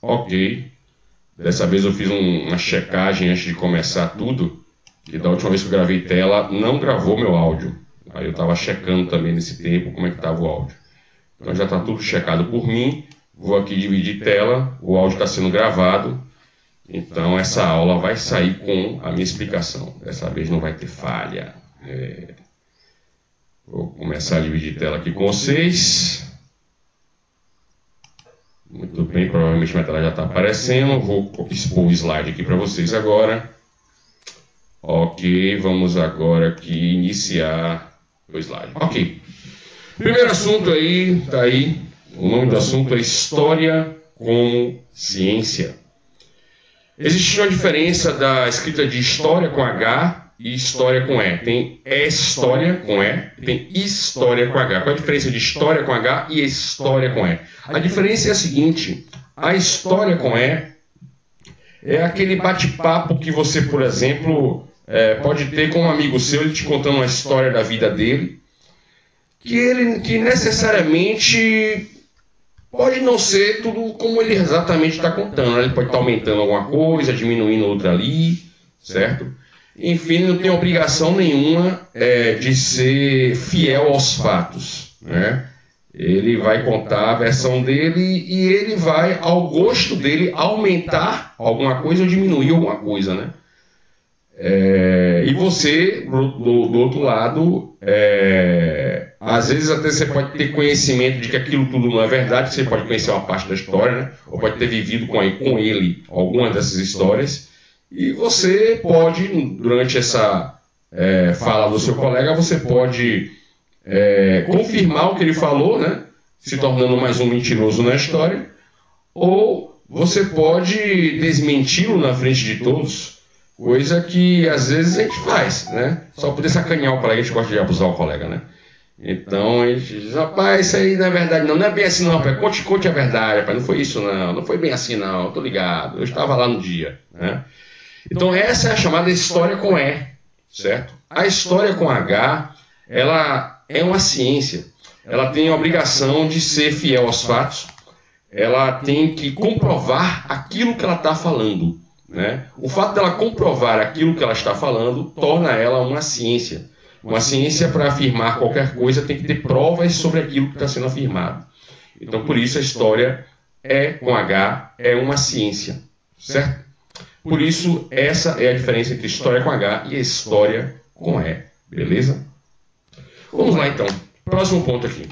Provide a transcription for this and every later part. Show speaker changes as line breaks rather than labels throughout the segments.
ok. Dessa vez eu fiz uma checagem antes de começar tudo, e da última vez que eu gravei tela, não gravou meu áudio. Aí eu estava checando também nesse tempo como é que estava o áudio. Então já está tudo checado por mim. Vou aqui dividir tela, o áudio está sendo gravado. Então essa aula vai sair com a minha explicação. Dessa vez não vai ter falha. Vou começar a dividir tela aqui com vocês. Muito bem, provavelmente minha tela já está aparecendo. Vou expor o slide aqui para vocês agora. Ok, vamos agora aqui iniciar o slide. Ok. Primeiro assunto aí, tá aí. O nome do assunto é História como Ciência. Existe uma diferença da escrita de história com H e história com E. Tem história com E e tem história com H. Qual é a diferença de história com H e história com E? A diferença é a seguinte: a história com E é aquele bate-papo que você, por exemplo, pode ter com um amigo seu, ele te contando uma história da vida dele, que necessariamente pode não ser tudo como ele exatamente está contando. Ele pode estar aumentando alguma coisa, diminuindo outra ali, certo? Enfim, não tem obrigação nenhuma de ser fiel aos fatos, né? Ele vai contar a versão dele e ele vai, ao gosto dele, aumentar alguma coisa ou diminuir alguma coisa, né? E você, do outro lado, às vezes até você pode ter conhecimento de que aquilo tudo não é verdade, você pode conhecer uma parte da história, né? Ou pode ter vivido com ele alguma dessas histórias, e você pode, durante essa fala do seu colega, você pode confirmar o que ele falou, né? Se tornando mais um mentiroso na história, ou você pode desmenti-lo na frente de todos, coisa que às vezes a gente faz, né? Só poder sacanear o colega, a gente gosta de abusar o colega, né? Então a gente diz: rapaz, isso aí não é verdade, não é bem assim não, rapaz. Conte a verdade, rapaz, não foi isso não foi bem assim não, eu tô ligado, eu estava lá no dia, né? Então essa é a chamada história com E, certo? A história com H, ela é uma ciência, ela tem a obrigação de ser fiel aos fatos, ela tem que comprovar aquilo que ela está falando, né? O fato dela comprovar aquilo que ela está falando torna ela uma ciência. Uma ciência, para afirmar qualquer coisa, tem que ter provas sobre aquilo que está sendo afirmado. Então, por isso, a história com H é uma ciência, certo? Por isso, essa é a diferença entre história com H e história com E, beleza? Vamos lá, então. Próximo ponto aqui.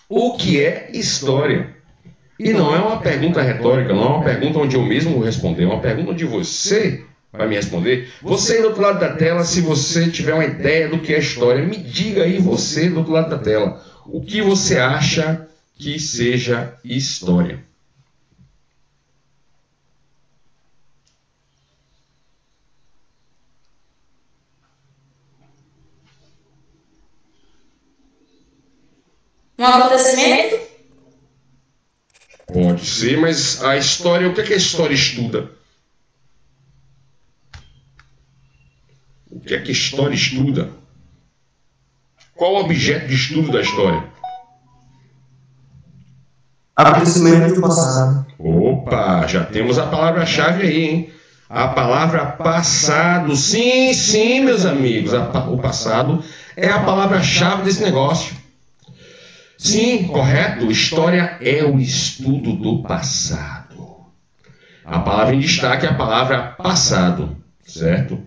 O que é história? E não é uma pergunta retórica, não é uma pergunta onde eu mesmo vou responder, é uma pergunta onde você vai me responder. Você aí do outro lado da tela, se você tiver uma ideia do que é história, me diga aí você do outro lado da tela, o que você acha que seja história?
Um acontecimento?
Pode ser, mas a história, o que é que a história estuda? O que é que a história estuda? Qual o objeto de estudo da história?
Acontecimento do passado.
Opa, já temos a palavra-chave aí, hein? A palavra passado. Sim, sim, meus amigos. O passado é a palavra-chave desse negócio. Sim, correto. História é o estudo do passado. A palavra em destaque é a palavra passado, certo?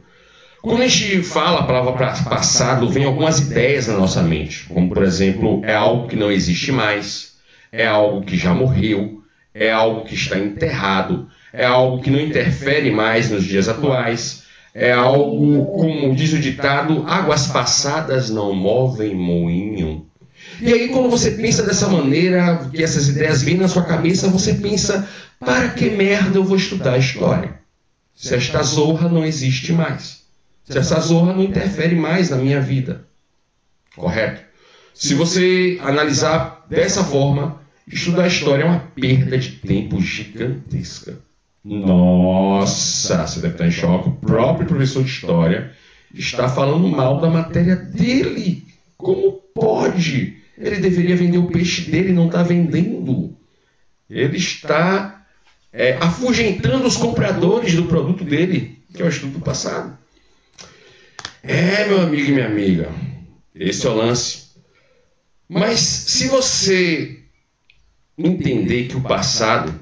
Quando a gente fala a palavra passado, vem algumas ideias na nossa mente, como, por exemplo, é algo que não existe mais, é algo que já morreu, é algo que está enterrado, é algo que não interfere mais nos dias atuais, é algo, como diz o ditado, águas passadas não movem moinho. E aí, quando você pensa dessa maneira, que essas ideias vêm na sua cabeça, você pensa: para que merda eu vou estudar a história? Se esta zorra não existe mais. Se essa zorra não interfere mais na minha vida. Correto? Se você analisar dessa forma, estudar a história é uma perda de tempo gigantesca. Nossa, você deve estar em choque. O próprio professor de história está falando mal da matéria dele. Como pode? Ele deveria vender o peixe dele e não está vendendo. Ele está afugentando os compradores do produto dele, que é o estudo do passado. Meu amigo e minha amiga, esse é o lance. Mas se você entender que o passado,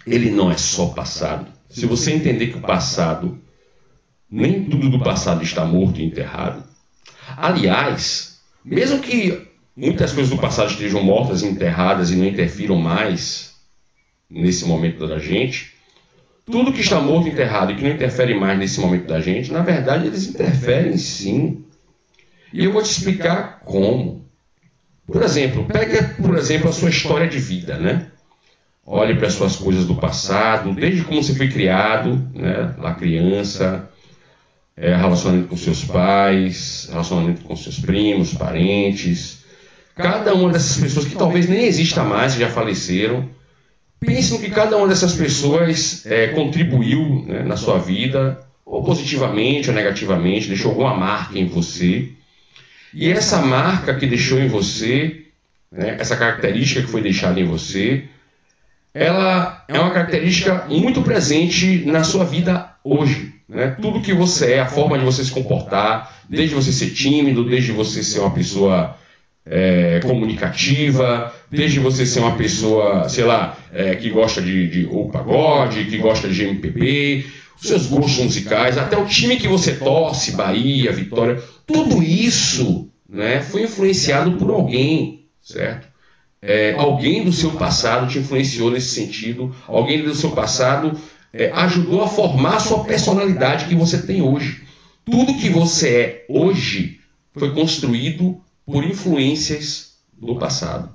ele não é só passado, se você entender que o passado, nem tudo do passado está morto e enterrado. Aliás, mesmo que muitas coisas do passado estejam mortas e enterradas e não interfiram mais nesse momento da gente, tudo que está morto e enterrado e que não interfere mais nesse momento da gente, na verdade eles interferem sim. E eu vou te explicar como. Por exemplo, pega a sua história de vida, né? Olhe para as suas coisas do passado, desde como você foi criado, né? Lá criança, relacionamento com seus pais, relacionamento com seus primos, parentes. Cada uma dessas pessoas que talvez nem exista mais, que já faleceram, pense no que cada uma dessas pessoas contribuiu, né, na sua vida, ou positivamente ou negativamente, deixou alguma marca em você. E essa marca que deixou em você, né, essa característica que foi deixada em você, ela é uma característica muito presente na sua vida hoje. Né? Tudo que você a forma de você se comportar, desde você ser tímido, desde você ser uma pessoa comunicativa, desde você ser uma pessoa, sei lá, que gosta de pagode, que gosta de MPB, os seus gostos musicais, até o time que você torce, Bahia, Vitória, tudo isso, né, foi influenciado por alguém, certo? Alguém do seu passado te influenciou nesse sentido, alguém do seu passado ajudou a formar a sua personalidade que você tem hoje. Tudo que você é hoje foi construído por influências do passado.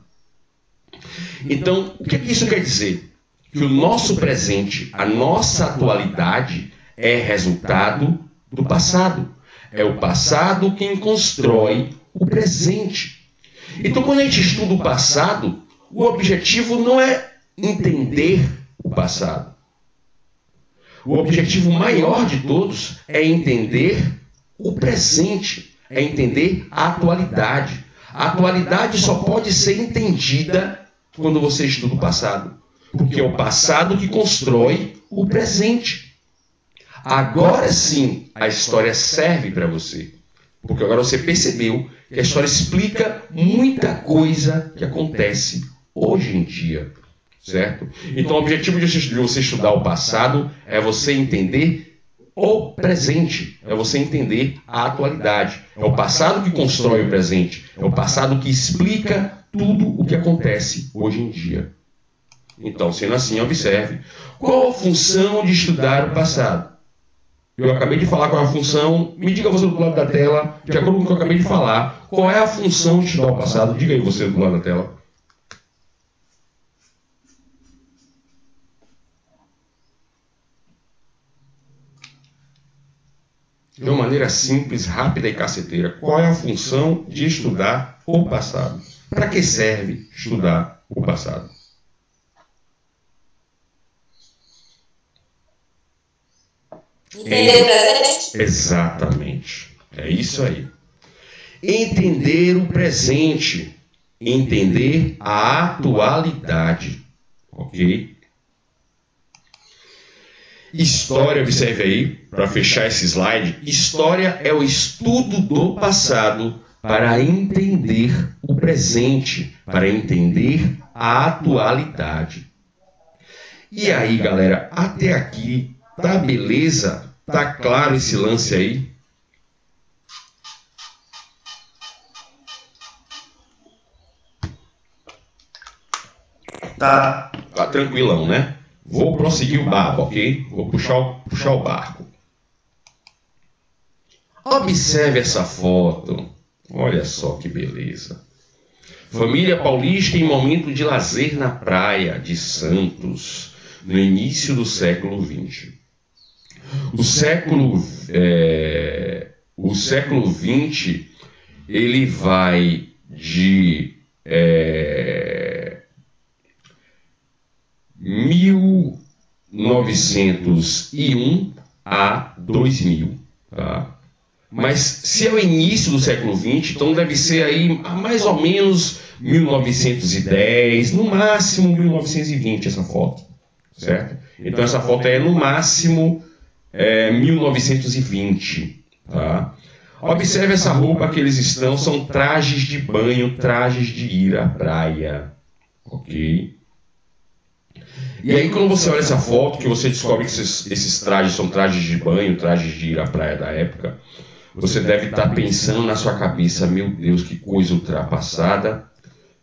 Então, o que isso quer dizer? Que o nosso presente, a nossa atualidade é resultado do passado. É o passado quem constrói o presente. Então, quando a gente estuda o passado, o objetivo não é entender o passado. O objetivo maior de todos é entender o presente, é entender a atualidade. A atualidade só pode ser entendida quando você estuda o passado, porque é o passado que constrói o presente. Agora sim, a história serve para você, porque agora você percebeu que a história explica muita coisa que acontece hoje em dia, certo? Então o objetivo de você estudar o passado é você entender o presente, é você entender a atualidade. É o passado que constrói o presente, é o passado que explica tudo o que acontece hoje em dia. Então, sendo assim, observe. Qual a função de estudar o passado? Eu acabei de falar qual é a função. Me diga você do lado da tela, de acordo com o que eu acabei de falar, qual é a função de estudar o passado? Diga aí você do lado da tela. De uma maneira simples, rápida e caceteira, qual é a função de estudar o passado? Para que serve estudar o passado?
Entender o presente?
Exatamente. É isso aí. Entender o presente. Entender a atualidade. Ok? História, observe aí, para fechar esse slide. História é o estudo do passado para entender o presente, para entender a atualidade. E aí, galera, até aqui, tá beleza? Tá claro esse lance aí?
Tá.
Tá tranquilão, né? Vou prosseguir o barco, ok? Vou puxar o barco. Observe essa foto. Olha só que beleza. Família paulista em momento de lazer na praia de Santos, no início do século XX. O século XX, ele vai de 1901 a 2000, tá? Mas se é o início do século XX, então deve ser aí mais ou menos 1910, no máximo 1920 essa foto, certo? Então essa foto é no máximo 1920, tá? Observe essa roupa que eles estão, são trajes de banho, trajes de ir à praia, ok? E aí quando você olha essa foto, que você descobre que esses trajes são trajes de banho, trajes de ir à praia da época, você deve estar pensando na sua cabeça, meu Deus, que coisa ultrapassada,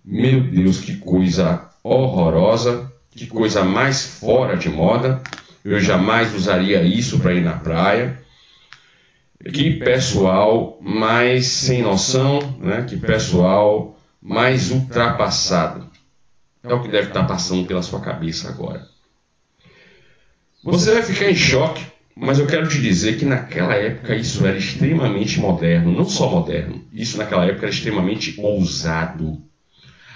meu Deus, que coisa horrorosa, que coisa mais fora de moda, eu jamais usaria isso para ir na praia. Que pessoal mais sem noção, né? Que pessoal mais ultrapassado. É o que deve estar passando pela sua cabeça agora. Você vai ficar em choque, mas eu quero te dizer que naquela época isso era extremamente moderno. Não só moderno, isso naquela época era extremamente ousado.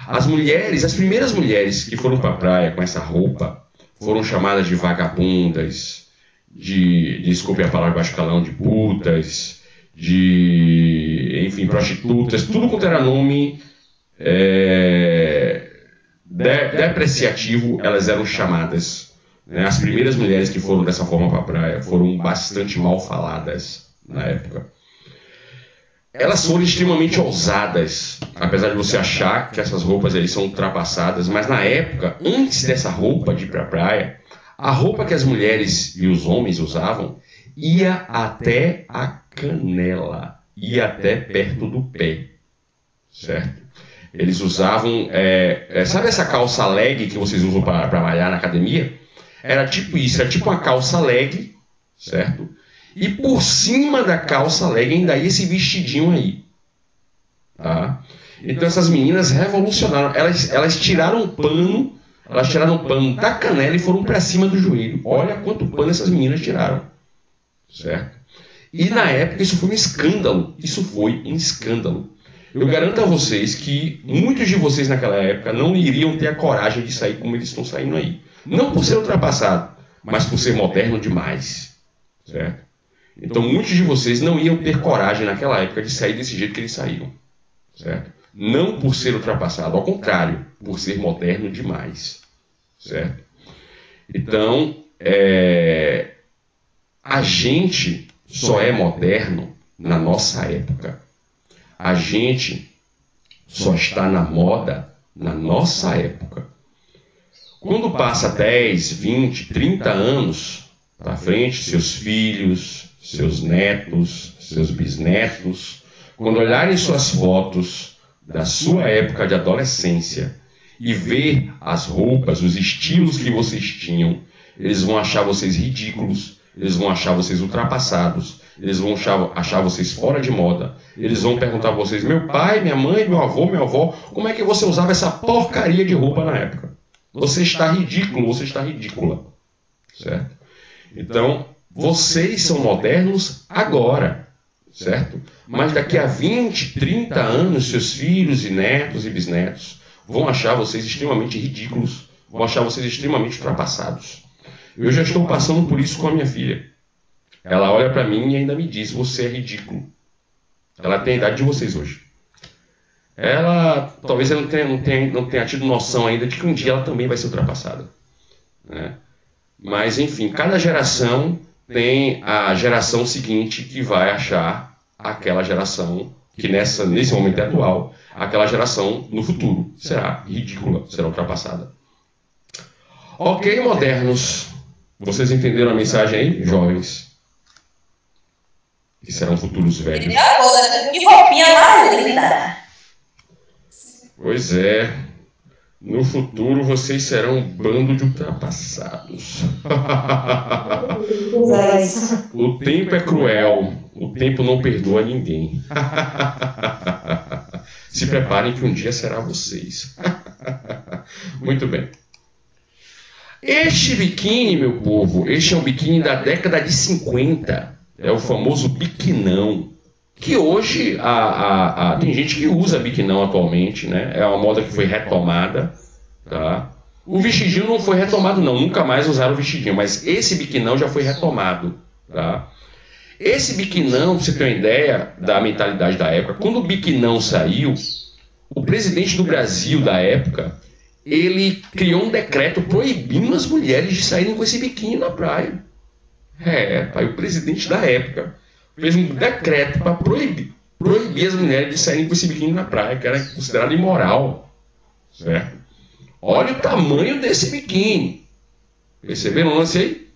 As mulheres, as primeiras mulheres que foram para a praia com essa roupa, foram chamadas de vagabundas, desculpe a palavra baixo calão, de putas, enfim, prostitutas, tudo quanto era nome depreciativo, elas eram chamadas. Né? As primeiras mulheres que foram dessa forma para a praia foram bastante mal faladas na época. Elas foram extremamente ousadas, apesar de você achar que essas roupas aí são ultrapassadas, mas na época, antes dessa roupa de ir para a praia, a roupa que as mulheres e os homens usavam ia até a canela, ia até perto do pé, certo? Eles usavam, sabe essa calça leg que vocês usam para malhar na academia? Era tipo isso, era tipo uma calça leg, certo? E por cima da calça leg ainda ia esse vestidinho aí, tá? Então essas meninas revolucionaram, elas tiraram o pano. Elas tiraram o pano da canela e foram para cima do joelho. Olha quanto pano essas meninas tiraram. Certo? E na época isso foi um escândalo. Isso foi um escândalo. Eu garanto a vocês que muitos de vocês naquela época não iriam ter a coragem de sair como eles estão saindo aí. Não por ser ultrapassado, mas por ser moderno demais. Certo? Então muitos de vocês não iam ter coragem naquela época de sair desse jeito que eles saíram. Certo? Não por ser ultrapassado, ao contrário, por ser moderno demais, certo? Então, a gente só é moderno na nossa época. A gente só está na moda na nossa época. Quando passa 10, 20, 30 anos para frente, seus filhos, seus netos, seus bisnetos, quando olharem suas fotos da sua época de adolescência e ver as roupas, os estilos que vocês tinham, eles vão achar vocês ridículos, eles vão achar vocês ultrapassados, eles vão achar vocês fora de moda, eles vão perguntar a vocês, meu pai, minha mãe, meu avô, minha avó, como é que você usava essa porcaria de roupa na época? Você está ridículo, você está ridícula, certo? Então, vocês são modernos agora, certo? Mas daqui a 20, 30 anos, seus filhos e netos e bisnetos vão achar vocês extremamente ridículos, vão achar vocês extremamente ultrapassados. Eu já estou passando por isso com a minha filha. Ela olha para mim e ainda me diz, você é ridículo. Ela tem a idade de vocês hoje. Ela, talvez ela não tenha tido noção ainda de que um dia ela também vai ser ultrapassada. Né? Mas, enfim, cada geração tem a geração seguinte que vai achar aquela geração que nesse momento atual, aquela geração no futuro será ridícula, será ultrapassada. Ok, modernos. Vocês entenderam a mensagem aí, jovens? Que serão futuros velhos.
Que roupinha mais linda.
Pois é. No futuro vocês serão um bando de ultrapassados. O tempo é cruel. O tempo não perdoa ninguém. Se preparem que um dia será vocês. Muito bem. Este biquíni, meu povo, este é um biquíni da década de 50. É o famoso biquinão. Que hoje tem gente que usa biquinão atualmente, né? É uma moda que foi retomada. Tá? O vestidinho não foi retomado, não. Nunca mais usaram o vestidinho. Mas esse biquinão já foi retomado. Tá? Esse biquinão, pra você ter uma ideia da mentalidade da época, quando o biquinão saiu, o presidente do Brasil da época, ele criou um decreto proibindo as mulheres de saírem com esse biquíni na praia. Pai, o presidente da época fez um decreto para proibir as mulheres de saírem com esse biquíni na praia, que era considerado imoral. Certo? Olha o tamanho desse biquíni. Perceberam o lance aí?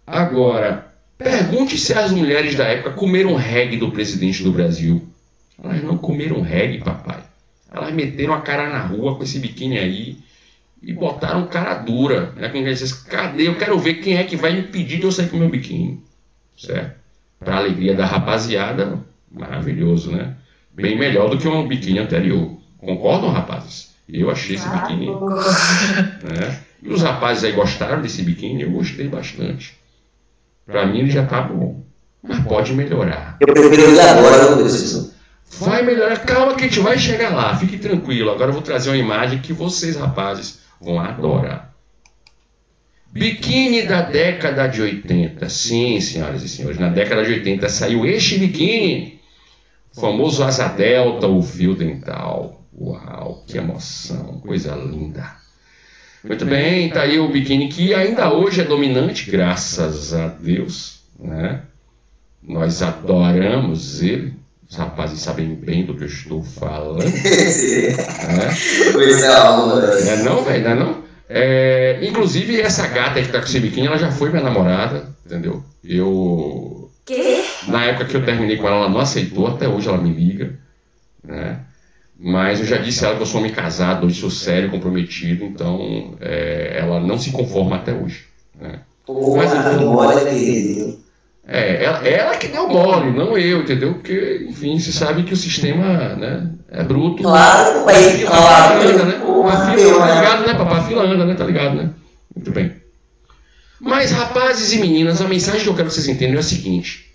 Agora, pergunte se as mulheres da época comeram reggae do presidente do Brasil. Elas não comeram reggae, papai. Elas meteram a cara na rua com esse biquíni aí e botaram cara dura. Né? Quem diz, cadê? Eu quero ver quem é que vai impedir de eu sair com o meu biquíni. Certo? Para a alegria da rapaziada, maravilhoso, né? Bem melhor do que um biquíni anterior. Concordam, rapazes? Eu achei esse biquíni. Né? E os rapazes aí gostaram desse biquíni? Eu gostei bastante. Para mim ele já tá bom. Mas pode melhorar.
Eu prefiro ele agora, não preciso.
Vai melhorar. Calma que a gente vai chegar lá. Fique tranquilo. Agora eu vou trazer uma imagem que vocês, rapazes, vão adorar. Biquíni da década de 80. Sim, senhoras e senhores. Na década de 80 saiu este biquíni. O famoso asa delta, o fio dental. Uau, que emoção. Coisa linda. Muito bem, tá aí o biquíni que ainda hoje é dominante, graças a Deus. Né? Nós adoramos ele. Os rapazes sabem bem do que eu estou falando. Não, velho, não. Inclusive, essa gata que tá com esse biquíni, ela já foi minha namorada, entendeu? Na época que eu terminei com ela, ela não aceitou, até hoje ela me liga, né? Mas eu já disse a ela que eu sou homem casado, eu sou sério, comprometido, então ela não se conforma até hoje. Né? Ela que deu mole, não eu, entendeu? Porque, enfim, você sabe que o sistema, né, é bruto.
Claro,
a fila anda, né? A fila, tá ligado, né, papai? A fila anda, né? Tá ligado, né? Muito bem. Mas, rapazes e meninas, a mensagem que eu quero que vocês entendam é a seguinte.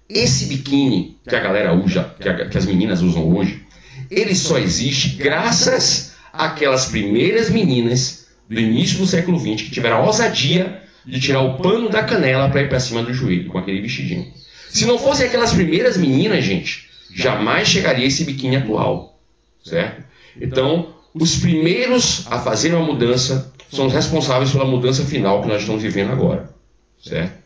Esse biquíni que a galera usa, que as meninas usam hoje, ele só existe graças àquelas primeiras meninas do início do século XX que tiveram a ousadia de tirar o pano da canela para ir para cima do joelho com aquele vestidinho. Se não fossem aquelas primeiras meninas, gente, jamais chegaria esse biquíni atual, certo? Então, os primeiros a fazer uma mudança são os responsáveis pela mudança final que nós estamos vivendo agora, certo?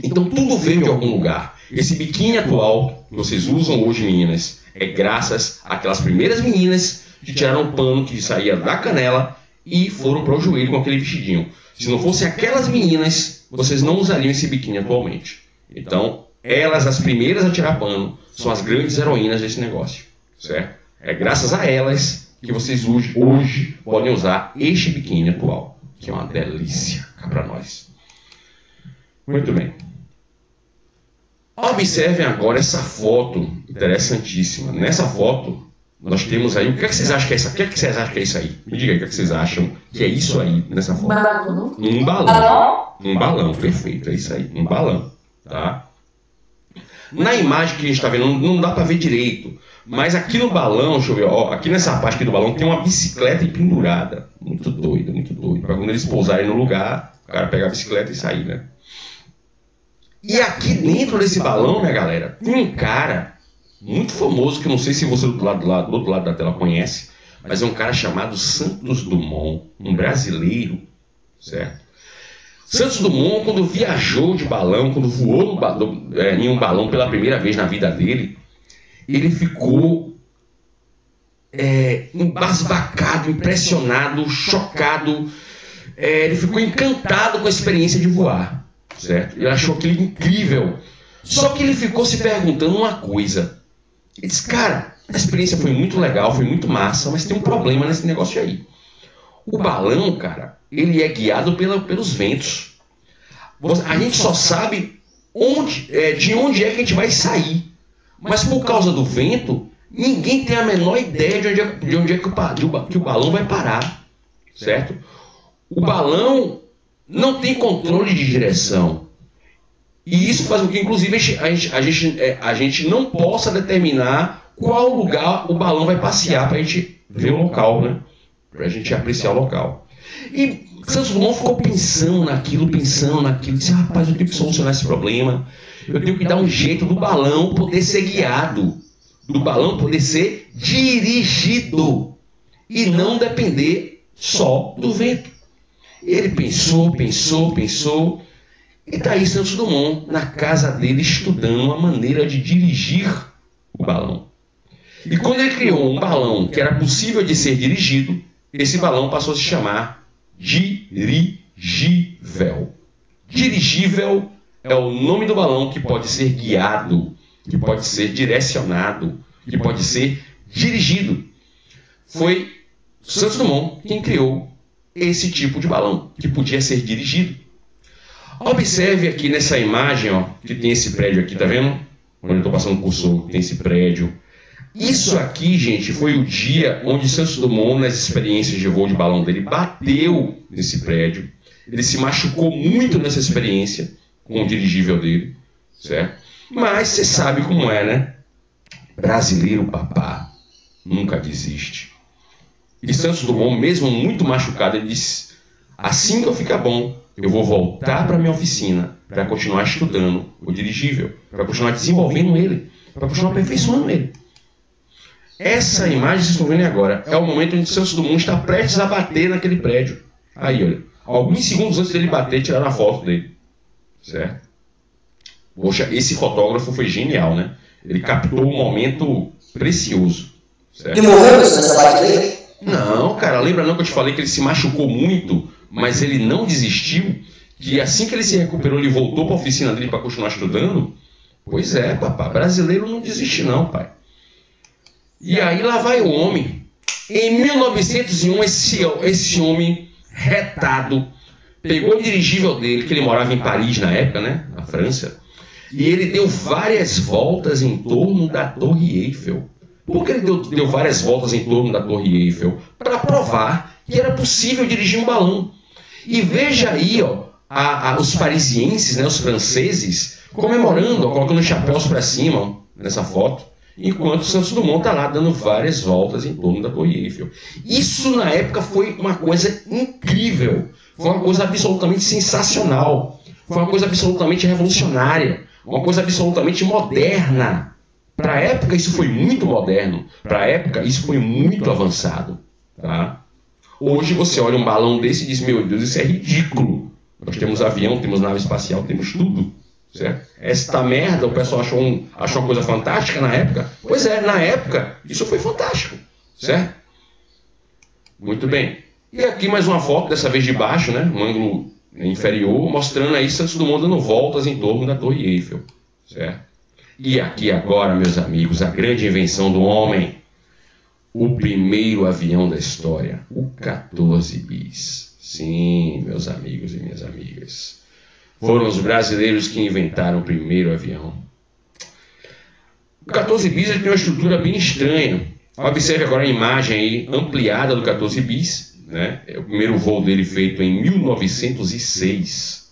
Então, tudo veio de algum lugar. Esse biquíni atual que vocês usam hoje, meninas, é graças àquelas primeiras meninas que tiraram o pano que saía da canela e foram para o joelho com aquele vestidinho. Se não fossem aquelas meninas, vocês não usariam esse biquíni atualmente. Então, elas, as primeiras a tirar pano, são as grandes heroínas desse negócio, certo? É graças a elas que vocês hoje podem usar este biquíni atual, que é uma delícia cá para nós. Muito bem. Observem agora essa foto interessantíssima. Nessa foto, nós temos aí... O que é que vocês acham que é isso? O que é que vocês acham que é isso aí? Me diga aí o que é que vocês acham que é isso aí nessa foto. Um balão. Um balão, perfeito. É isso aí. Um balão. Tá? Na imagem que a gente está vendo, não dá para ver direito. Mas aqui no balão, deixa eu ver, ó, aqui nessa parte aqui do balão tem uma bicicleta pendurada. Muito doido, muito doido. Para quando eles pousarem no lugar, o cara pegar a bicicleta e sair, né? E aqui dentro desse balão, minha galera, tem um cara muito famoso, que eu não sei se você do outro lado da tela conhece, mas é um cara chamado Santos Dumont, um brasileiro, certo? Santos Dumont, quando viajou de balão, quando voou em um balão pela primeira vez na vida dele, ele ficou embasbacado, impressionado, chocado, ele ficou encantado com a experiência de voar. Certo? Ele achou aquilo incrível. Só que ele ficou se perguntando uma coisa. Ele disse, cara, a experiência foi muito legal, foi muito massa, mas tem um problema nesse negócio aí. O balão, cara, ele é guiado pelos ventos. A gente só sabe de onde é que a gente vai sair. Mas por causa do vento, ninguém tem a menor ideia de onde é que o balão vai parar. Certo? O balão não tem controle de direção. E isso faz com que, inclusive, a gente não possa determinar qual lugar o balão vai passear para a gente ver o local, né? Para a gente apreciar o local. E Santos Dumont ficou pensando naquilo, disse, rapaz, eu tenho que solucionar esse problema, eu tenho que dar um jeito do balão poder ser guiado, do balão poder ser dirigido e não depender só do vento. Ele pensou, e está aí Santos Dumont na casa dele estudando uma maneira de dirigir o balão. E quando ele criou um balão que era possível de ser dirigido, esse balão passou a se chamar dirigível. Dirigível é o nome do balão que pode ser guiado, que pode ser direcionado, que pode ser dirigido. Foi Santos Dumont quem criou esse tipo de balão, que podia ser dirigido. Observe aqui nessa imagem, ó, que tem esse prédio aqui, tá vendo? Onde eu estou passando o cursor, tem esse prédio. Isso aqui, gente, foi o dia onde Santos Dumont, nas experiências de voo de balão dele, bateu nesse prédio. Ele se machucou muito nessa experiência com o dirigível dele, certo? Mas você sabe como é, né? Brasileiro, papá, nunca desiste. E Santos Dumont, mesmo muito machucado, ele disse, assim que eu ficar bom, eu vou voltar para minha oficina para continuar estudando o dirigível, para continuar desenvolvendo ele, para continuar aperfeiçoando ele. Essa imagem que vocês estão vendo agora é o momento em que Santos Dumont está prestes a bater naquele prédio. Aí, olha, alguns segundos antes dele bater, tiraram a foto dele. Certo? Poxa, esse fotógrafo foi genial, né? Ele captou um momento precioso. Certo?
Ele morreu nessa batida aí?
Não, cara, lembra não que eu te falei que ele se machucou muito, mas ele não desistiu? Que assim que ele se recuperou, ele voltou para a oficina dele para continuar estudando? Pois é, papai, brasileiro não desiste não, pai. E aí lá vai o homem. Em 1901, esse homem retado pegou o dirigível dele, que ele morava em Paris na época, né, na França, e ele deu várias voltas em torno da Torre Eiffel. Por que ele deu várias voltas em torno da Torre Eiffel? Para provar que era possível dirigir um balão. E veja aí, ó, os parisienses, né, os franceses, comemorando, ó, colocando chapéus para cima, ó, nessa foto. Enquanto Santos Dumont está lá dando várias voltas em torno da Torre Eiffel. Isso na época foi uma coisa incrível, foi uma coisa absolutamente sensacional, foi uma coisa absolutamente revolucionária, uma coisa absolutamente moderna. Para a época isso foi muito moderno, para a época isso foi muito avançado. Tá? Hoje você olha um balão desse e diz, meu Deus, isso é ridículo. Nós temos avião, temos nave espacial, temos tudo. Certo? Esta merda o pessoal achou uma coisa fantástica na época? Pois é, na época isso foi fantástico, certo? Muito bem. E aqui mais uma foto, dessa vez de baixo, né? Um ângulo inferior, mostrando aí Santos Dumont dando voltas em torno da Torre Eiffel, certo? E aqui agora, meus amigos, a grande invenção do homem, o primeiro avião da história, o 14 bis. Sim, meus amigos e minhas amigas. Foram os brasileiros que inventaram o primeiro avião. O 14 bis tem uma estrutura bem estranha. Observe agora a imagem aí ampliada do 14 bis. Né? É o primeiro voo dele feito em 1906.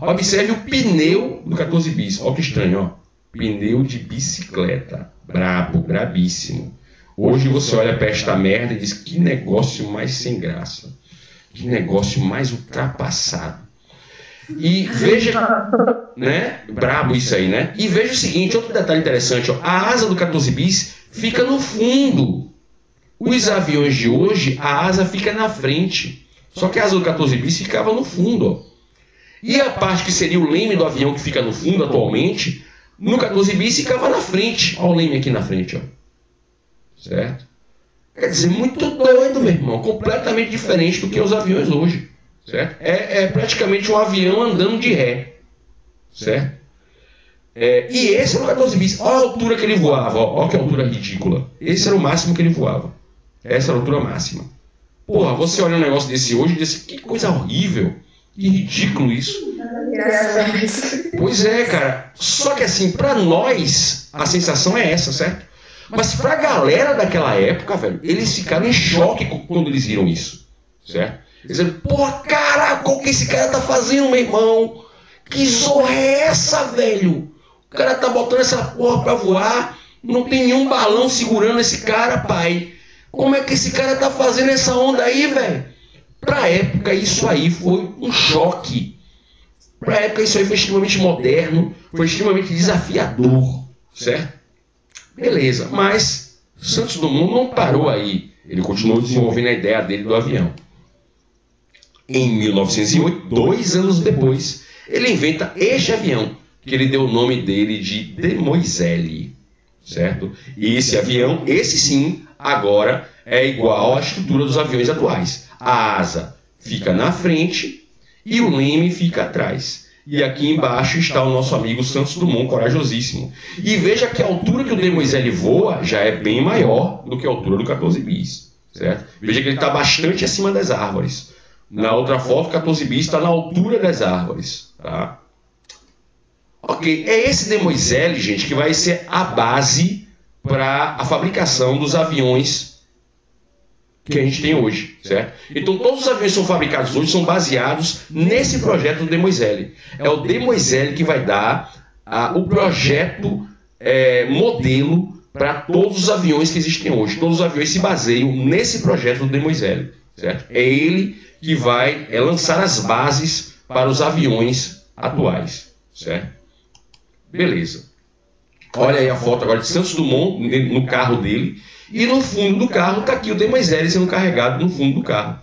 Observe o pneu do 14 bis. Olha que estranho, ó. Pneu de bicicleta. Brabo, brabíssimo. Hoje você olha para esta merda e diz, que negócio mais sem graça. Que negócio mais ultrapassado. E veja, né? Brabo isso aí, né? E veja o seguinte, outro detalhe interessante, ó, a asa do 14 bis fica no fundo. Os aviões de hoje, a asa fica na frente. Só que a asa do 14 bis ficava no fundo, ó. E a parte que seria o leme do avião que fica no fundo atualmente, no 14 bis ficava na frente. Olha o leme aqui na frente, ó. Certo? Quer dizer, muito doido, meu irmão. Completamente diferente do que os aviões hoje. Certo? É praticamente um avião andando de ré. Certo? E esse era o 14 bis. Olha a altura que ele voava. Olha que altura ridícula. Esse era o máximo que ele voava. Essa era a altura máxima. Porra, você olha um negócio desse hoje e diz, que coisa horrível. Que ridículo isso. Pois é, cara. Só que assim, pra nós, a sensação é essa, certo? Mas pra galera daquela época, velho, eles ficaram em choque quando eles viram isso. Certo? Eles disseram, porra, caraca, o que esse cara tá fazendo, meu irmão? Que zorra é essa, velho? O cara tá botando essa porra pra voar, não tem nenhum balão segurando esse cara, pai. Como é que esse cara tá fazendo essa onda aí, velho? Para a época, isso aí foi um choque. Para a época, isso aí foi extremamente moderno, foi extremamente desafiador, certo? Beleza, mas Santos Dumont não parou aí. Ele continuou desenvolvendo a ideia dele do avião. Em 1908, 2 anos depois, ele inventa este avião, que ele deu o nome dele de Demoiselle, certo? E esse avião, esse sim, agora é igual à estrutura dos aviões atuais. A asa fica na frente e o leme fica atrás. E aqui embaixo está o nosso amigo Santos Dumont, corajosíssimo. E veja que a altura que o Demoiselle voa já é bem maior do que a altura do 14 bis, certo? Veja que ele está bastante acima das árvores. Na outra foto, o 14 bis está na altura das árvores, tá? Ok, é esse Demoiselle, gente, que vai ser a base para a fabricação dos aviões que a gente tem hoje, certo? Então, todos os aviões que são fabricados hoje são baseados nesse projeto do Demoiselle. É o Demoiselle que vai dar o projeto modelo para todos os aviões que existem hoje. Todos os aviões se baseiam nesse projeto do Demoiselle, certo? É ele que vai lançar as bases para os aviões atuais, certo? Beleza. Olha aí a foto agora de Santos Dumont no carro dele. E no fundo do carro está aqui o Demoiselle sendo carregado no fundo do carro.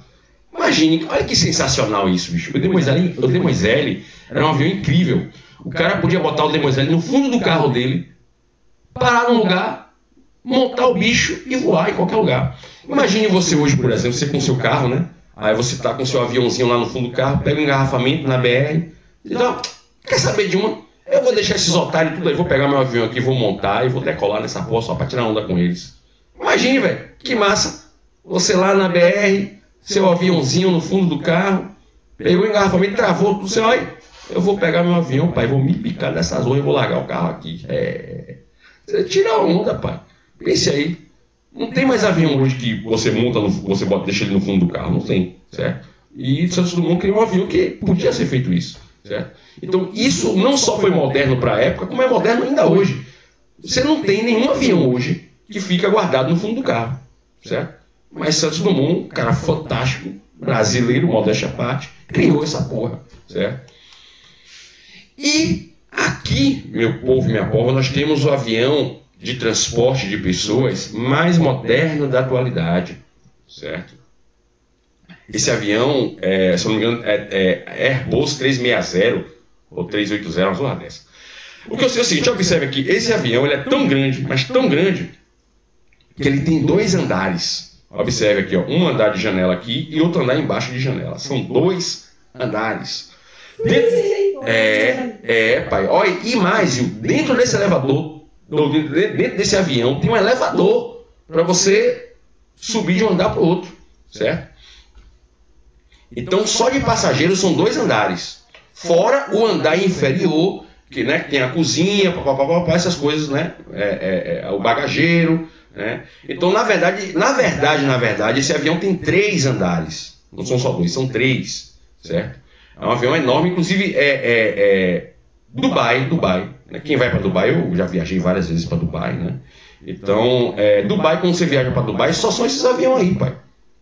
Imagine, olha que sensacional isso, bicho. O Demoiselle era um avião incrível. O cara podia botar o Demoiselle no fundo do carro dele, parar num lugar, montar o bicho e voar em qualquer lugar. Imagine você hoje, por exemplo, você com o seu carro, né? Aí você está com o seu aviãozinho lá no fundo do carro, pega um engarrafamento na BR e dá, quer saber de uma? Eu vou deixar esses otários tudo aí, vou pegar meu avião aqui, vou montar e vou decolar nessa porra só para tirar onda com eles. Imagine, velho, que massa. Você lá na BR, seu aviãozinho no fundo do carro, pegou o engarrafamento, travou tudo, você olha, eu vou pegar meu avião, pai, vou me picar dessas zonas e vou largar o carro aqui. Você tira a onda, pai. Pense aí. Não tem mais avião hoje que você monta, você deixa ele no fundo do carro, não tem, certo? E Santos Dumont criou um avião que podia ser feito isso, certo? Então isso não só foi moderno para a época, como é moderno ainda hoje. Você não tem nenhum avião hoje que fica guardado no fundo do carro, certo? Mas Santos Dumont, cara fantástico, brasileiro, modéstia à parte, criou essa porra, certo? E aqui, meu povo e minha pova, nós temos o avião de transporte de pessoas mais moderno da atualidade, certo? Esse avião, se eu não me engano, é Airbus 360 ou 380, uma coisa dessa. O que eu sei é o seguinte, observe aqui, esse avião ele é tão grande, mas tão grande, que ele tem 2 andares. Observe aqui, ó, um andar de janela aqui e outro andar embaixo de janela. São 2 andares. Pai, olha, e mais, dentro desse elevador, dentro desse avião, tem um elevador para você subir de um andar para o outro, certo? Então, só de passageiros são 2 andares. Fora o andar inferior, que, né, tem a cozinha, essas coisas, né? O bagageiro, né? Então, na verdade, esse avião tem 3 andares. Não são só 2, são 3, certo? É um avião enorme, inclusive Dubai. Né? Quem vai para Dubai, eu já viajei várias vezes para Dubai, né? Então, Dubai, quando você viaja para Dubai, só são esses aviões aí, pai,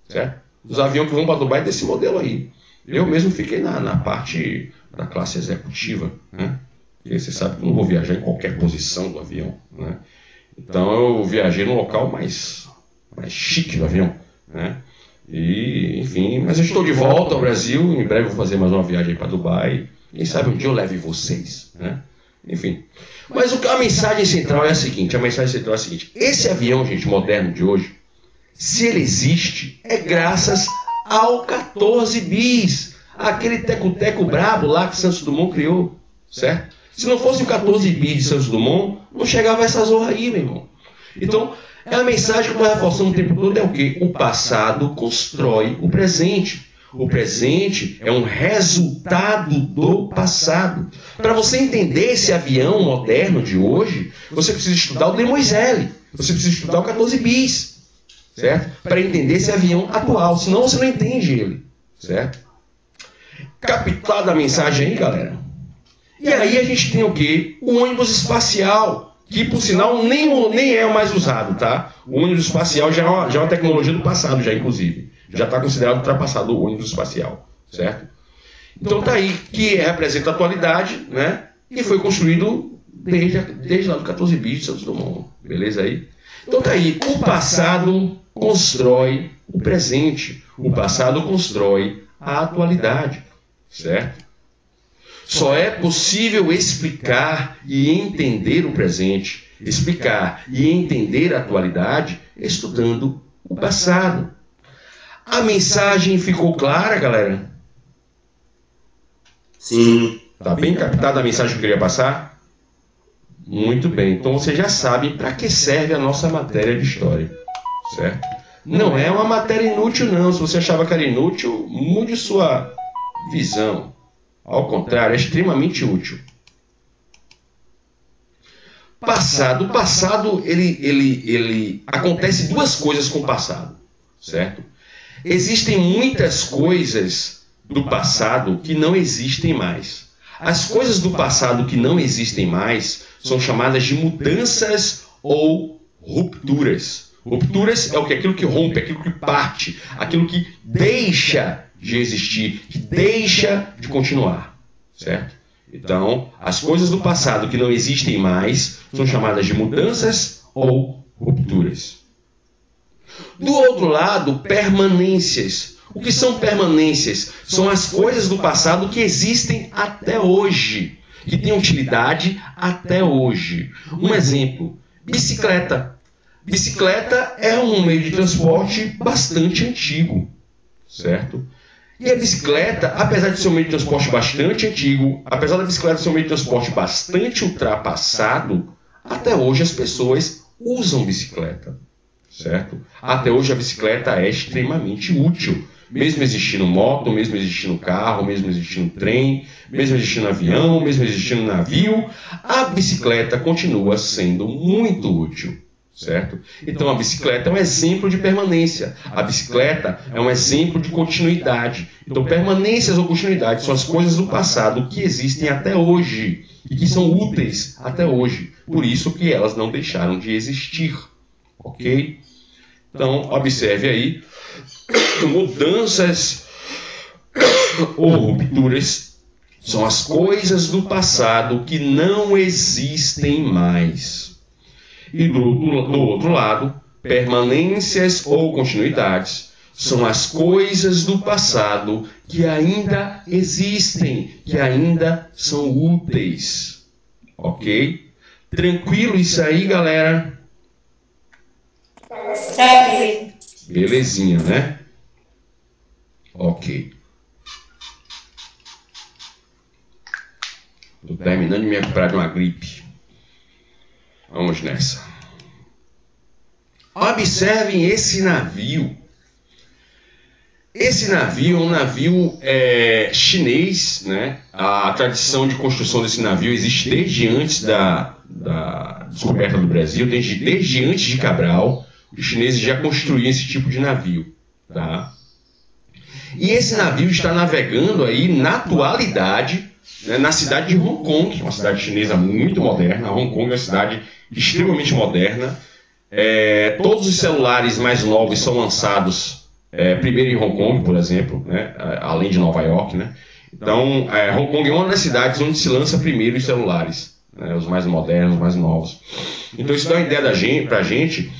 certo? Os aviões que vão para Dubai desse modelo aí. Eu mesmo fiquei na parte da classe executiva, né? E você sabe que eu não vou viajar em qualquer posição do avião, né? Então eu viajei no local mais chique do avião, né? E, enfim, mas eu estou de volta ao Brasil, em breve vou fazer mais uma viagem para Dubai. Quem sabe um dia eu leve vocês, né? Enfim. Mas a mensagem central é a seguinte, esse avião, gente, moderno de hoje, se ele existe, é graças ao 14 bis, aquele teco-teco brabo lá que Santos Dumont criou, certo? Se não fosse o 14 bis de Santos Dumont, não chegava essa zorra aí, meu irmão. Então, a mensagem que eu estou reforçando o tempo todo é o quê? O passado constrói o presente. O presente é um resultado do passado. Para você entender esse avião moderno de hoje, você precisa estudar o Demoiselle, você precisa estudar o 14 bis, certo? Para entender esse avião atual, senão você não entende ele, certo? Captada a mensagem aí, galera? E aí a gente tem o quê? O ônibus espacial, que por sinal nem é o mais usado, tá? O ônibus espacial já é uma tecnologia do passado, já inclusive. já está considerado ultrapassado o ônibus espacial, certo? Então tá aí, que representa a atualidade, né? E foi construído desde lá do 14 bis de Santos Dumont, beleza aí? Então tá aí, o passado constrói o presente, o passado constrói a atualidade, certo? Só é possível explicar e entender o presente, explicar e entender a atualidade estudando o passado. A mensagem ficou clara, galera?
Sim.
Tá bem captada a mensagem que eu queria passar? Muito bem. Então você já sabe para que serve a nossa matéria de história, certo? Não é uma matéria inútil, não. Se você achava que era inútil, mude sua visão. Ao contrário, é extremamente útil. Passado. O passado, ele acontece duas coisas com o passado, certo? Existem muitas coisas do passado que não existem mais. As coisas do passado que não existem mais são chamadas de mudanças ou rupturas. Rupturas é o que? Aquilo que rompe, aquilo que parte, aquilo que deixa de existir, que deixa de continuar, certo? Então, as coisas do passado que não existem mais são chamadas de mudanças ou rupturas. Do outro lado, permanências. O que são permanências? São as coisas do passado que existem até hoje, que têm utilidade até hoje. Um exemplo, bicicleta. Bicicleta é um meio de transporte bastante antigo, certo? E a bicicleta, apesar de ser um meio de transporte bastante antigo, apesar da bicicleta ser um meio de transporte bastante ultrapassado, até hoje as pessoas usam bicicleta, certo? Até hoje a bicicleta é extremamente útil. Mesmo existindo moto, mesmo existindo carro, mesmo existindo trem, mesmo existindo avião, mesmo existindo navio, a bicicleta continua sendo muito útil, certo? Então a bicicleta é um exemplo de permanência. A bicicleta é um exemplo de continuidade. Então permanências ou continuidade são as coisas do passado que existem até hoje e que são úteis até hoje. Por isso que elas não deixaram de existir, ok? Então observe aí, mudanças ou rupturas são as coisas do passado que não existem mais. E do outro lado, permanências ou continuidades são as coisas do passado que ainda existem, que ainda são úteis. Ok? Tranquilo isso aí, galera?
Tranquilo.
Belezinha, né? Ok. Estou terminando de me recuperar de uma gripe. Vamos nessa. Observem esse navio. Esse navio é um navio chinês, né? A tradição de construção desse navio existe desde antes da descoberta do Brasil, desde antes de Cabral. Os chineses já construíam esse tipo de navio, tá? E esse navio está navegando aí na atualidade, né, na cidade de Hong Kong, uma cidade chinesa muito moderna. Hong Kong é uma cidade extremamente moderna. Todos os celulares mais novos são lançados primeiro em Hong Kong, por exemplo, né, além de Nova York, né? Então, Hong Kong é uma das cidades onde se lança primeiro os celulares, né, os mais modernos, os mais novos. Então isso dá uma ideia pra gente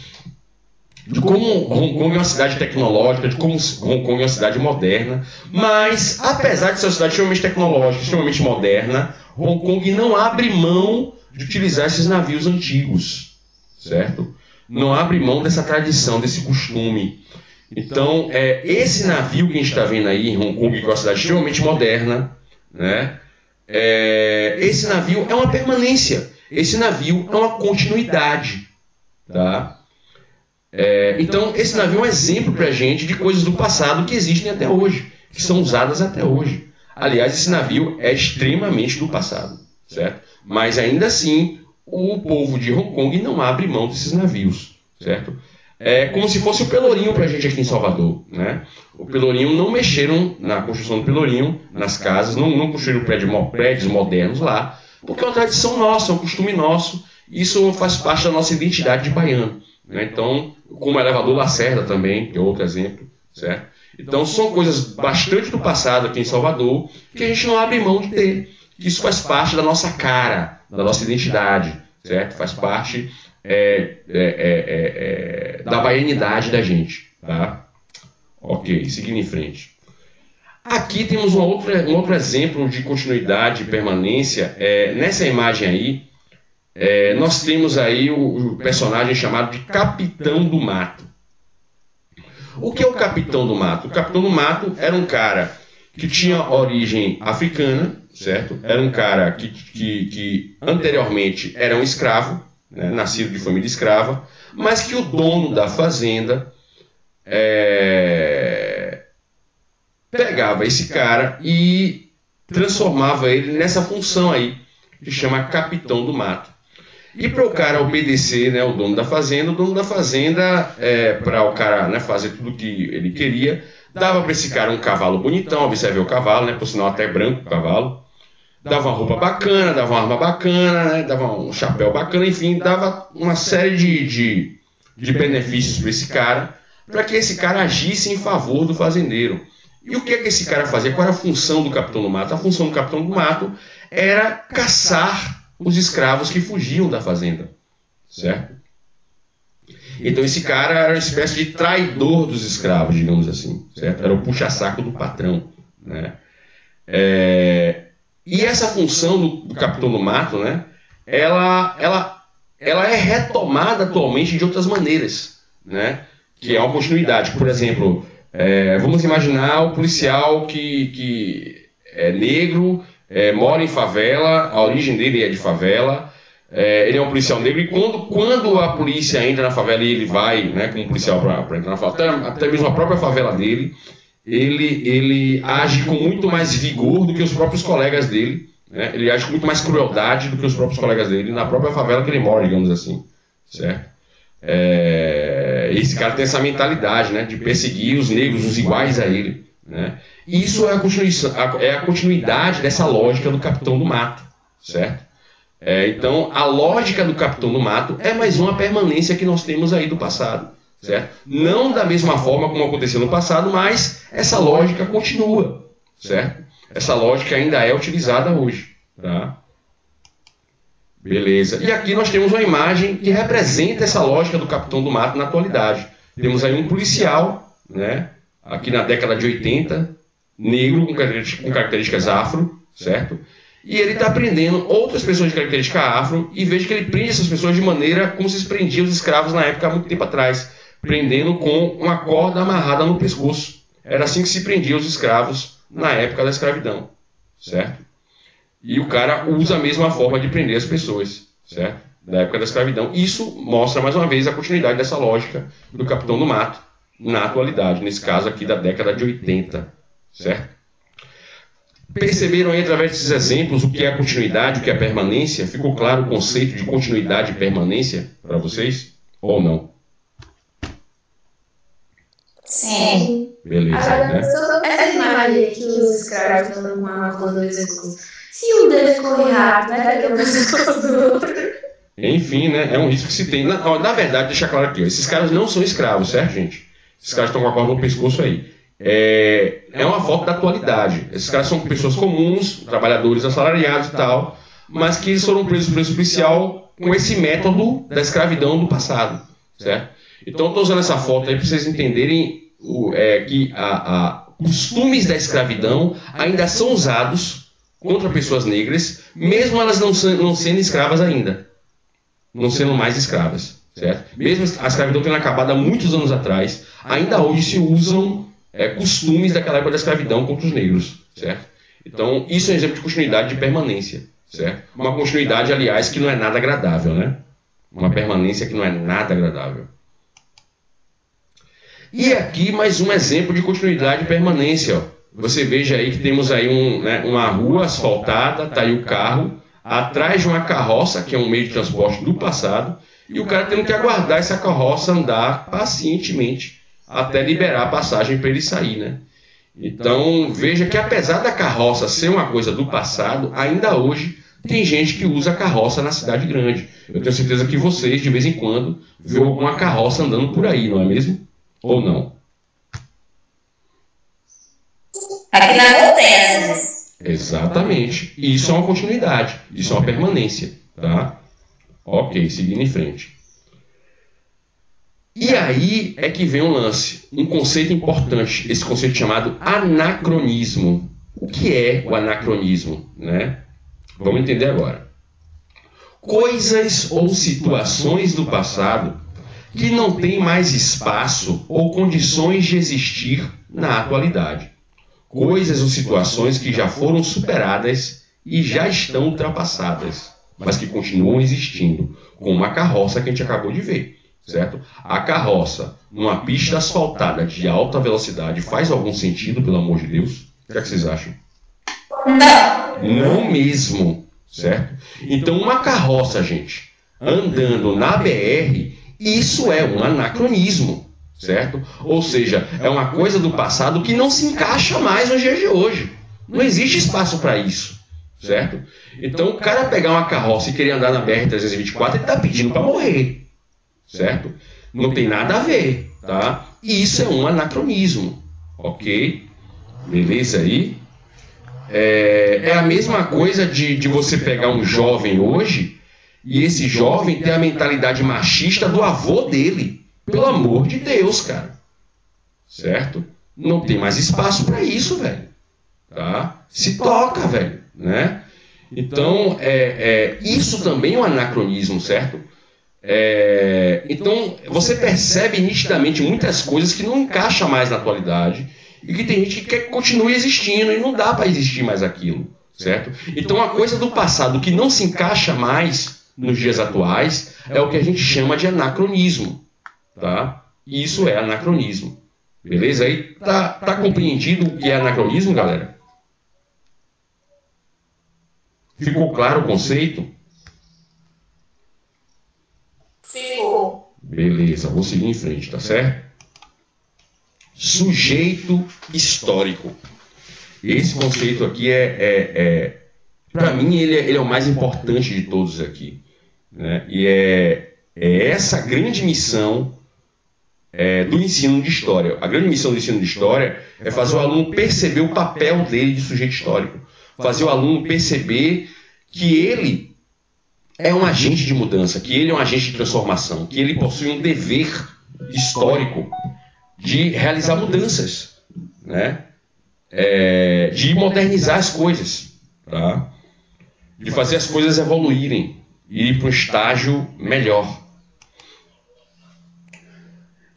de como Hong Kong é uma cidade tecnológica, de como Hong Kong é uma cidade moderna, mas apesar de ser uma cidade extremamente tecnológica, extremamente moderna, Hong Kong não abre mão de utilizar esses navios antigos, certo? Não abre mão dessa tradição, desse costume. Então, esse navio que a gente está vendo aí em Hong Kong, que é uma cidade extremamente moderna, né? Esse navio é uma permanência, esse navio é uma continuidade, tá? Então, esse navio é um exemplo para a gente de coisas do passado que existem até hoje, que são usadas até hoje. Aliás, esse navio é extremamente do passado, certo? Mas ainda assim, o povo de Hong Kong não abre mão desses navios, certo? É como se fosse o Pelourinho para a gente aqui em Salvador, né? O Pelourinho, não mexeram na construção do Pelourinho, nas casas, não construíram prédios modernos lá, porque é uma tradição nossa, é um costume nosso, isso faz parte da nossa identidade de baiano. Então, como o elevador Lacerda também, que é outro exemplo, certo? Então são coisas bastante do passado aqui em Salvador que a gente não abre mão de ter. Isso faz parte da nossa cara, da nossa identidade, certo? Faz parte da baianidade da gente, tá? Ok, seguindo em frente. Aqui temos um outro exemplo de continuidade e permanência. Nessa imagem aí, nós temos aí o personagem chamado de Capitão do Mato. O que é o Capitão do Mato? O Capitão do Mato era um cara que tinha origem africana, certo? Era um cara que anteriormente era um escravo, né? Nascido de família escrava, mas que o dono da fazenda pegava esse cara e transformava ele nessa função aí, que chama Capitão do Mato. E para o cara obedecer, né, o dono da fazenda, para o cara, né, fazer tudo o que ele queria, dava para esse cara um cavalo bonitão, observe o cavalo, né, por sinal até branco o cavalo, dava uma roupa bacana, dava uma arma bacana, né, dava um chapéu bacana, enfim, dava uma série de benefícios para esse cara, para que esse cara agisse em favor do fazendeiro. E o que esse cara fazia? Qual era a função do Capitão do Mato? A função do Capitão do Mato era caçar os escravos que fugiam da fazenda, certo? Então esse cara era uma espécie de traidor dos escravos, digamos assim, certo? Era o puxa-saco do patrão, né? E essa função do Capitão do Mato, né? Ela é retomada atualmente de outras maneiras, né? Que é uma continuidade. Por exemplo, vamos imaginar o policial que é negro, mora em favela, a origem dele é de favela, ele é um policial negro, e quando a polícia entra na favela e ele vai, né, como policial para entrar na favela, até mesmo a própria favela dele, ele age com muito mais vigor do que os próprios colegas dele, né? Ele age com muito mais crueldade do que os próprios colegas dele na própria favela que ele mora, digamos assim, certo? Esse cara tem essa mentalidade, né, de perseguir os negros, os iguais a ele, né? E isso é a continuidade dessa lógica do Capitão do Mato, certo? Então, a lógica do Capitão do Mato é mais uma permanência que nós temos aí do passado, certo? Não da mesma forma como aconteceu no passado, mas essa lógica continua, certo? Essa lógica ainda é utilizada hoje, tá? Beleza. E aqui nós temos uma imagem que representa essa lógica do Capitão do Mato na atualidade. Temos aí um policial, né? Aqui na década de 80, negro, com características afro, certo? E ele está prendendo outras pessoas de característica afro, e veja que ele prende essas pessoas de maneira como se prendia os escravos na época, há muito tempo atrás, prendendo com uma corda amarrada no pescoço. Era assim que se prendia os escravos na época da escravidão, certo? E o cara usa a mesma forma de prender as pessoas, certo? Da época da escravidão. Isso mostra, mais uma vez, a continuidade dessa lógica do Capitão do Mato na atualidade, nesse caso aqui da década de 80, certo? Perceberam aí, através desses exemplos, o que é a continuidade, o que é a permanência? Ficou claro o conceito de continuidade e permanência para vocês? Ou não?
Sim.
Beleza,
Agora,
né?
essa imagem aqui que os escravos estão com uma quando eles executam. Se um deles correr rápido, vai quebrar o pescoço do outro.
Enfim, né? É um risco que se tem. Na verdade, deixa claro aqui, ó, esses caras não são escravos, certo, gente? Esses caras estão com a corda no pescoço aí. É uma foto da atualidade. Esses caras são pessoas comuns, trabalhadores assalariados e tal, mas que eles foram presos por esse policial com esse método da escravidão do passado, certo? Então, eu estou usando essa foto aí para vocês entenderem que costumes da escravidão ainda são usados contra pessoas negras, mesmo elas não sendo escravas ainda, não sendo mais escravas, certo? Mesmo a escravidão tendo acabado há muitos anos atrás, ainda hoje se usam costumes daquela época da escravidão contra os negros, certo? Então, isso é um exemplo de continuidade de permanência, certo? Uma continuidade, aliás, que não é nada agradável, né? Uma permanência que não é nada agradável. E aqui mais um exemplo de continuidade e permanência, ó. Você veja aí que temos aí uma rua asfaltada, tá aí o carro, atrás de uma carroça, que é um meio de transporte do passado, e o cara tendo que aguardar essa carroça andar pacientemente até liberar a passagem para ele sair, né? Então, veja que apesar da carroça ser uma coisa do passado, ainda hoje tem gente que usa carroça na cidade grande. Eu tenho certeza que vocês, de vez em quando, vê alguma carroça andando por aí, não é mesmo? Ou não?
Aqui na montanha, às vezes.
Exatamente. Isso é uma continuidade. Isso é uma permanência. Tá? Ok, seguindo em frente. E aí é que vem um lance. Um conceito importante. Esse conceito chamado anacronismo. O que é o anacronismo? Né? Vamos entender agora. Coisas ou situações do passado que não têm mais espaço ou condições de existir na atualidade. Coisas ou situações que já foram superadas e já estão ultrapassadas, mas que continuam existindo, como a carroça que a gente acabou de ver, certo? A carroça, numa pista asfaltada de alta velocidade, faz algum sentido, pelo amor de Deus? O que é que vocês acham? Não mesmo, certo? Então, uma carroça, gente, andando na BR, isso é um anacronismo. Certo? Ou seja, é uma coisa do passado que não se encaixa mais nos dias de hoje. Não existe espaço para isso. Certo? Então, o cara pegar uma carroça e querer andar na BR-324, ele está pedindo para morrer. Certo? Não tem nada a ver. Tá? Isso é um anacronismo. Ok? Beleza aí? É a mesma coisa de você pegar um jovem hoje e esse jovem ter a mentalidade machista do avô dele. Pelo amor de Deus, cara. Certo? Não tem mais espaço para isso, velho. Tá? Se toca, velho. Né? Então, isso também é um anacronismo, certo? Então, você percebe nitidamente muitas coisas que não encaixam mais na atualidade e que tem gente que quer que continue existindo e não dá para existir mais aquilo. Certo? Então, a coisa do passado que não se encaixa mais nos dias atuais é o que a gente chama de anacronismo. Tá? Isso é anacronismo. Beleza? Aí tá compreendido o que é anacronismo, galera? Ficou claro o conceito?
Ficou.
Beleza, vou seguir em frente, tá certo? Sujeito histórico. Esse conceito aqui para mim, ele é o mais importante de todos aqui. Né? E é essa grande missão do ensino de história. A grande missão do ensino de história é fazer o aluno perceber o papel dele de sujeito histórico. Fazer o aluno perceber que ele é um agente de mudança, que ele é um agente de transformação, que ele possui um dever histórico de realizar mudanças, né? De modernizar as coisas, tá? De fazer as coisas evoluírem e ir para um estágio melhor.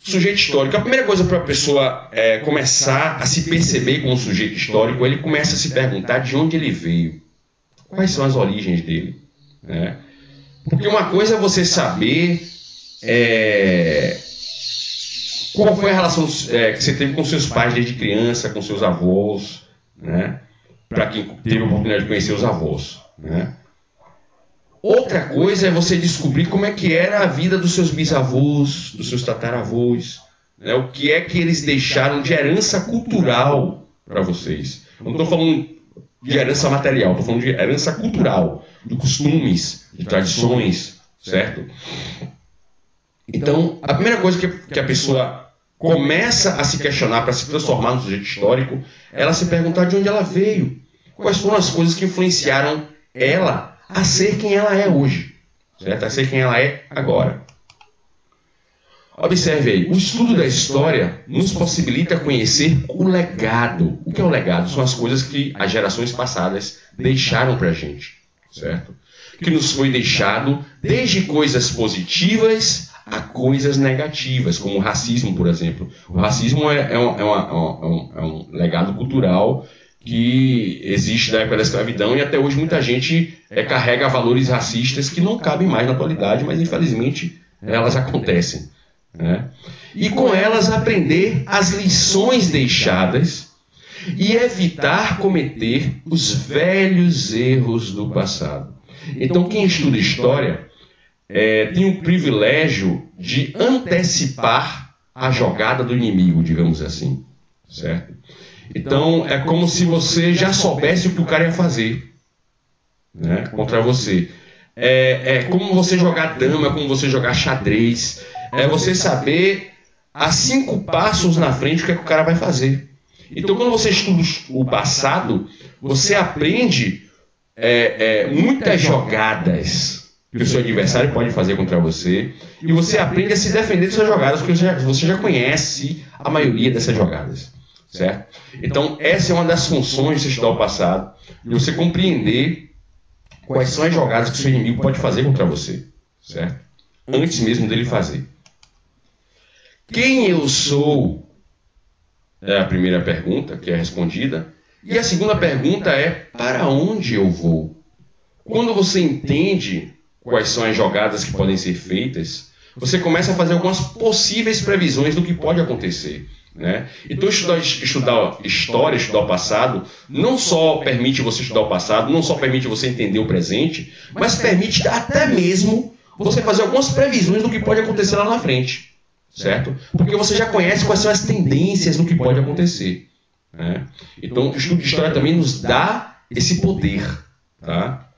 Sujeito histórico. A primeira coisa para a pessoa começar a se perceber como sujeito histórico, ele começa a se perguntar de onde ele veio. Quais são as origens dele. Né? Porque uma coisa é você saber qual foi a relação que você teve com seus pais desde criança, com seus avós, né? Para quem teve a oportunidade de conhecer os avós. Né? Outra coisa é você descobrir como é que era a vida dos seus bisavós, dos seus tataravós, né? O que é que eles deixaram de herança cultural para vocês. Eu não estou falando de herança material, estou falando de herança cultural, de costumes, de tradições, certo? Então, a primeira coisa que a pessoa começa a se questionar para se transformar no sujeito histórico, é ela se perguntar de onde ela veio, quais foram as coisas que influenciaram ela a ser quem ela é hoje, certo? A ser quem ela é agora. Observe aí, o estudo da história nos possibilita conhecer o legado. O que é o legado? São as coisas que as gerações passadas deixaram para a gente, certo? Que nos foi deixado desde coisas positivas a coisas negativas, como o racismo, por exemplo. O racismo é um legado cultural que existe da época da escravidão e até hoje muita gente carrega valores racistas que não cabem mais na atualidade, mas infelizmente elas acontecem. Né? E com elas aprender as lições deixadas e evitar cometer os velhos erros do passado. Então quem estuda história tem o privilégio de antecipar a jogada do inimigo, digamos assim, certo? Então é como se você já soubesse o que o cara ia fazer, né, contra você. É como você jogar dama, como você jogar xadrez. É você saber a 5 passos na frente o que é que o cara vai fazer. Então, quando você estuda o passado, você aprende muitas jogadas que o seu adversário pode fazer contra você, e você aprende a se defender de suas jogadas, porque você já conhece a maioria dessas jogadas, certo? Então, essa é uma das funções de você estudar o passado, de você compreender quais são as jogadas que o seu inimigo pode fazer contra você, certo? Antes mesmo dele fazer. Quem eu sou? É a primeira pergunta que é respondida. E a segunda pergunta é: para onde eu vou? Quando você entende quais são as jogadas que podem ser feitas, você começa a fazer algumas possíveis previsões do que pode acontecer, né? Então, estudar história, estudar o passado, não só permite você estudar o passado, não só permite você entender o presente, mas permite até mesmo você fazer algumas previsões do que pode acontecer lá na frente, certo? Porque você já conhece quais são as tendências do que pode acontecer, né? Então, o estudo de história também nos dá esse poder, tá?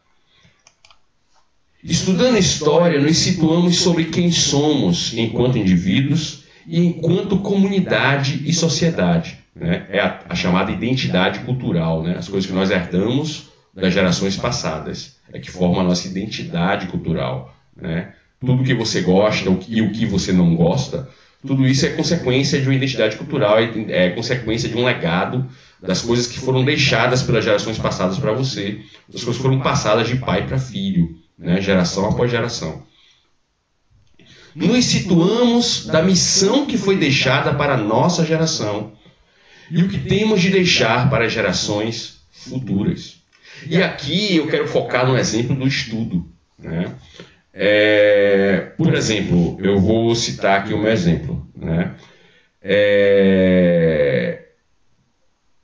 Estudando história, nos situamos sobre quem somos enquanto indivíduos e enquanto comunidade e sociedade, né? É a chamada identidade cultural, né? As coisas que nós herdamos das gerações passadas, é que formam a nossa identidade cultural, né? Tudo que você gosta e o que você não gosta, tudo isso é consequência de uma identidade cultural, é consequência de um legado das coisas que foram deixadas pelas gerações passadas para você, as coisas foram passadas de pai para filho, né? Geração após geração. Nos situamos da missão que foi deixada para a nossa geração e o que temos de deixar para as gerações futuras. E aqui eu quero focar no exemplo do estudo, né? Por exemplo, eu vou citar aqui o meu exemplo, né?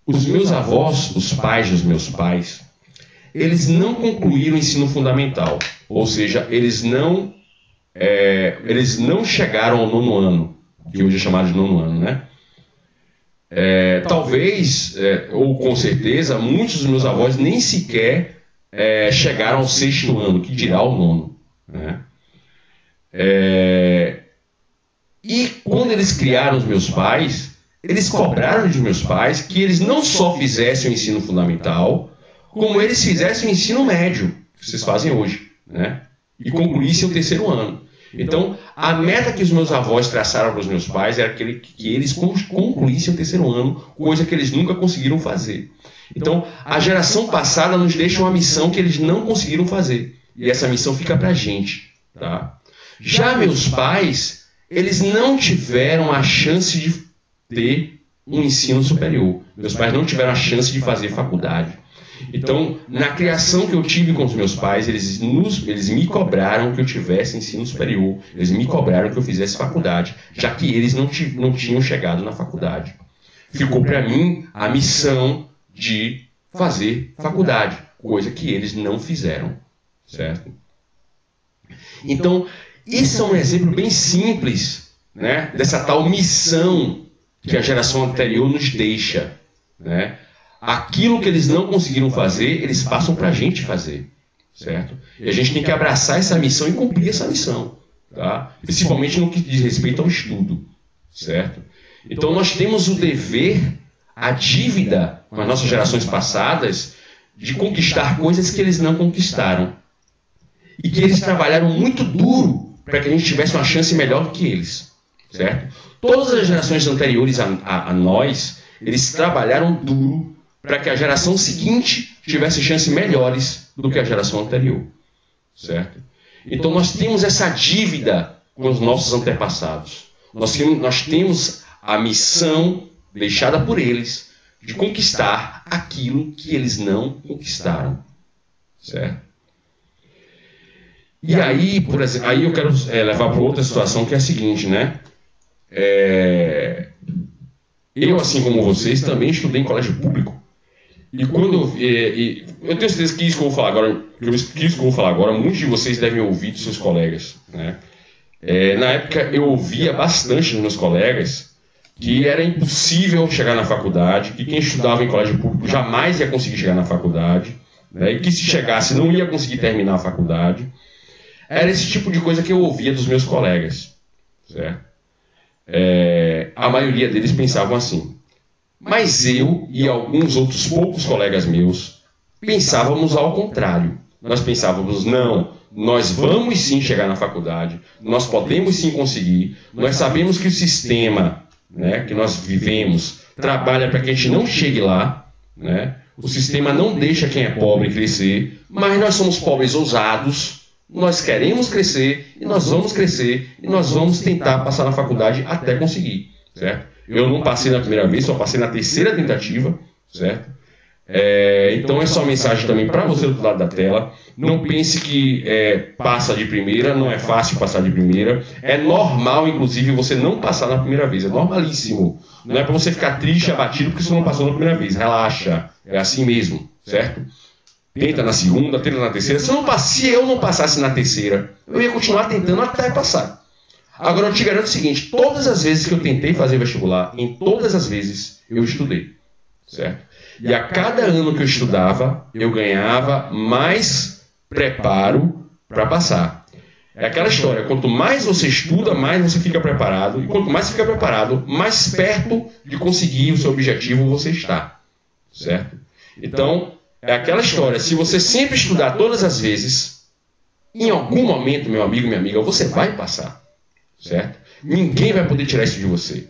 Os meus avós, os pais dos meus pais, eles não concluíram o ensino fundamental, ou seja, eles não chegaram ao 9º ano, que hoje é chamado de 9º ano, né? Talvez, ou com certeza, muitos dos meus avós nem sequer chegaram ao 6º ano, que dirá o 9º, né? E quando eles criaram os meus pais, eles cobraram dos meus pais que eles não só fizessem o ensino fundamental, como eles fizessem o ensino médio, que vocês fazem hoje, né? E concluíssem o 3º ano. Então, a meta que os meus avós traçaram para os meus pais era que eles concluíssem o 3º ano, coisa que eles nunca conseguiram fazer. Então, a geração passada nos deixa uma missão que eles não conseguiram fazer. E essa missão fica para a gente, tá? Já meus pais, eles não tiveram a chance de ter um ensino superior. Meus pais não tiveram a chance de fazer faculdade. Então, na criação que eu tive com os meus pais, eles me cobraram que eu tivesse ensino superior, eles me cobraram que eu fizesse faculdade, já que eles não tinham chegado na faculdade. Ficou para mim a missão de fazer faculdade, coisa que eles não fizeram, certo? Então, isso é um exemplo bem simples, né, dessa tal missão que a geração anterior nos deixa, né? Aquilo que eles não conseguiram fazer, eles passam para a gente fazer, certo? E a gente tem que abraçar essa missão e cumprir essa missão, tá? Principalmente no que diz respeito ao estudo, certo? Então nós temos o dever, a dívida com as nossas gerações passadas de conquistar coisas que eles não conquistaram e que eles trabalharam muito duro para que a gente tivesse uma chance melhor do que eles, certo? Todas as gerações anteriores a nós, eles trabalharam duro para que a geração seguinte tivesse chances melhores do que a geração anterior, certo? Então nós temos essa dívida com os nossos antepassados. Nós temos a missão deixada por eles de conquistar aquilo que eles não conquistaram, certo? E aí, por exemplo, aí eu quero levar para outra situação que é a seguinte, né? Eu, assim como vocês, também estudei em colégio público. E quando eu tenho certeza que isso que eu vou falar agora, muitos de vocês devem ouvir dos seus colegas, né? Na época eu ouvia bastante dos meus colegas que era impossível chegar na faculdade, que quem estudava em colégio público jamais ia conseguir chegar na faculdade, né? E que se chegasse não ia conseguir terminar a faculdade. Era esse tipo de coisa que eu ouvia dos meus colegas, certo? A maioria deles pensavam assim. Mas eu e alguns outros poucos colegas meus pensávamos ao contrário. Nós pensávamos, não, nós vamos sim chegar na faculdade, nós podemos sim conseguir, nós sabemos que o sistema, né, que nós vivemos trabalha para que a gente não chegue lá, né? O sistema não deixa quem é pobre crescer, mas nós somos pobres ousados, nós queremos crescer, e nós vamos crescer, e nós vamos tentar passar na faculdade até conseguir, certo? Eu não passei na primeira vez, só passei na terceira tentativa, certo? Então essa é uma mensagem também para você do outro lado da tela. Não pense que passa de primeira, não é fácil passar de primeira. É normal, inclusive, você não passar na primeira vez, é normalíssimo. Não é para você ficar triste, abatido, porque você não passou na primeira vez. Relaxa, é assim mesmo, certo? Tenta na segunda, tenta na terceira. Se eu não passasse na terceira, eu ia continuar tentando até passar. Agora eu te garanto o seguinte, todas as vezes que eu tentei fazer vestibular, em todas as vezes eu estudei, certo? E a cada ano que eu estudava, eu ganhava mais preparo para passar. É aquela história, quanto mais você estuda, mais você fica preparado. E quanto mais você fica preparado, mais perto de conseguir o seu objetivo você está. Certo? Então, é aquela história, se você sempre estudar todas as vezes, em algum momento, meu amigo, minha amiga, você vai passar. Certo? Ninguém vai poder tirar isso de você.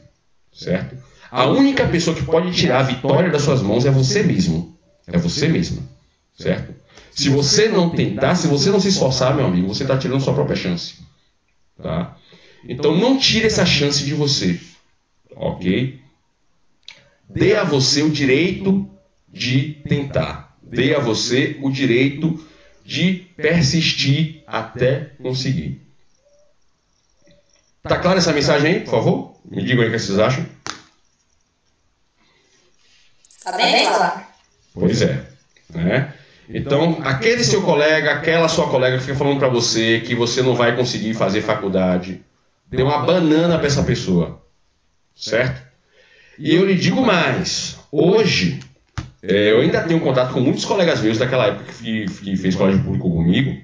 Certo? A única pessoa que pode tirar a vitória das suas mãos é você mesmo. É você mesmo. Certo? Se você não tentar, se você não se esforçar, meu amigo, você está tirando sua própria chance. Tá? Então não tire essa chance de você. Ok? Dê a você o direito de tentar. Dê a você o direito de persistir até conseguir. Tá clara essa mensagem aí, por favor? Me digam aí o que vocês acham.
Tá bem claro.
Pois é. Né? Então, aquele seu colega, aquela sua colega que fica falando para você que você não vai conseguir fazer faculdade, dê uma banana para essa pessoa. Certo? E eu lhe digo mais. Hoje, eu ainda tenho contato com muitos colegas meus daquela época que fez colégio público comigo.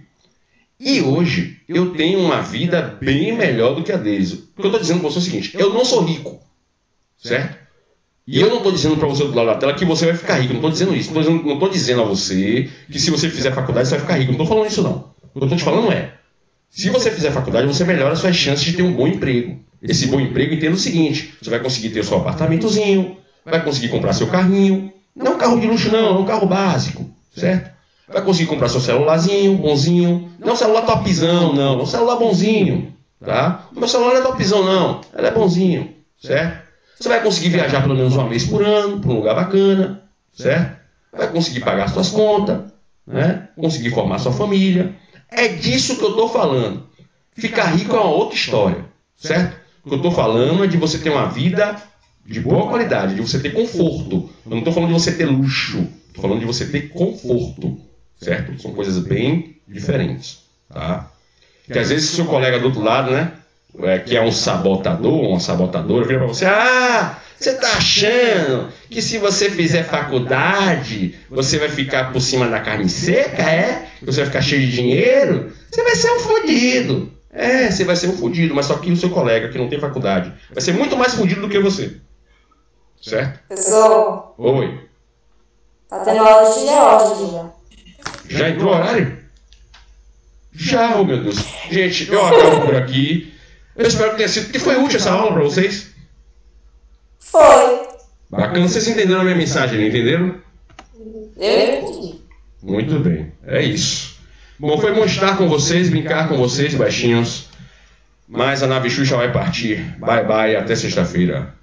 E hoje, eu tenho uma vida bem melhor do que a deles. O que eu estou dizendo para você é o seguinte, eu não sou rico. Certo? E eu não estou dizendo para você do lado da tela que você vai ficar rico. Não estou dizendo isso. Não estou dizendo a você que se você fizer faculdade você vai ficar rico. Não estou falando isso não. O que eu estou te falando é, se você fizer faculdade, você melhora as suas chances de ter um bom emprego. Esse bom emprego entenda o seguinte, você vai conseguir ter o seu apartamentozinho, vai conseguir comprar seu carrinho, não um carro de luxo não, um carro básico, certo? Vai conseguir comprar seu celularzinho, bonzinho, não um celular topzão não, um celular bonzinho, tá? O meu celular não é topzão não, ele é bonzinho, certo? Você vai conseguir viajar pelo menos uma vez por ano, para um lugar bacana, certo? Vai conseguir pagar suas contas, né? Conseguir formar sua família. É disso que eu estou falando. Ficar rico é uma outra história, certo? O que eu estou falando é de você ter uma vida de boa qualidade, de você ter conforto. Eu não estou falando de você ter luxo, estou falando de você ter conforto, certo? São coisas bem diferentes, tá? Porque às vezes o seu colega do outro lado, né? Que é um sabotador, uma sabotadora, vira para você, você está achando que se você fizer faculdade, você vai ficar por cima da carne seca, Você vai ficar cheio de dinheiro? Você vai ser um fodido. Você vai ser um fodido, mas só que o seu colega que não tem faculdade vai ser muito mais fodido do que você. Certo?
Pessoal.
Oi.
Tá tendo aula de geórgia já.
Já entrou o horário? Já, oh meu Deus. Gente, eu acabo por aqui. Eu espero que tenha sido, que foi útil essa aula para vocês.
Foi.
Bacana, vocês entenderam a minha mensagem, não entenderam?
Eu entendi.
Muito bem, é isso. Bom, foi bom estar com vocês, brincar com vocês, baixinhos. Mas a nave Xuxa vai partir. Bye, bye, até sexta-feira.